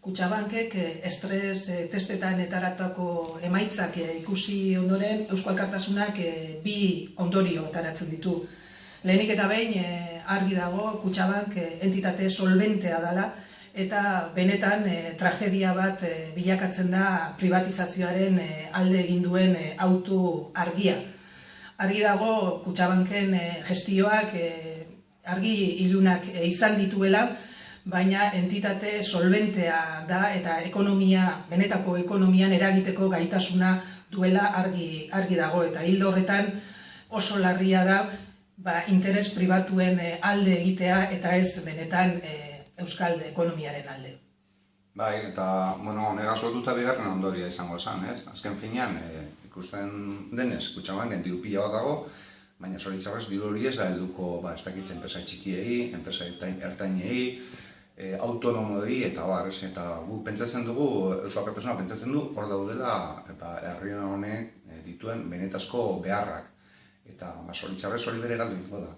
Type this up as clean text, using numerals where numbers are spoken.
Kutxabankek estres testetan etaratako emaitzak ikusi ondoren Eusko Alkartasunak bi ondorio ateratzen ditu. Lehenik eta behin argi dago Kutxabank entitate solventea dela eta benetan tragedia bat bilakatzen da privatizazioaren alde egin duen autu argia. Argi dago Kutxabanken gestioak argi ilunak izan dituela, baina entitate solventea da eta benetako ekonomian eragiteko gaitasuna duela argi dago. Eta hildo horretan oso larria da interes pribatuen alde egitea eta ez benetan euskal ekonomiaren alde. Bai, eta, negaz lotuta bigarren ondoria izango esan, ez? Azken finean, ikusten denez, Kutxabanken diru pila bat dago, baina zoritxarrez diru hori ez da helduko, ez dakit, enpresa txikiei, enpresa ertainei, autonomoi eta eta gu pentsatzen dugu, Eusko Alkartasuna pentsatzen du, hor daudela herri honek dituen benetazko beharrak. Eta zoritxarrez hori bere galdu da.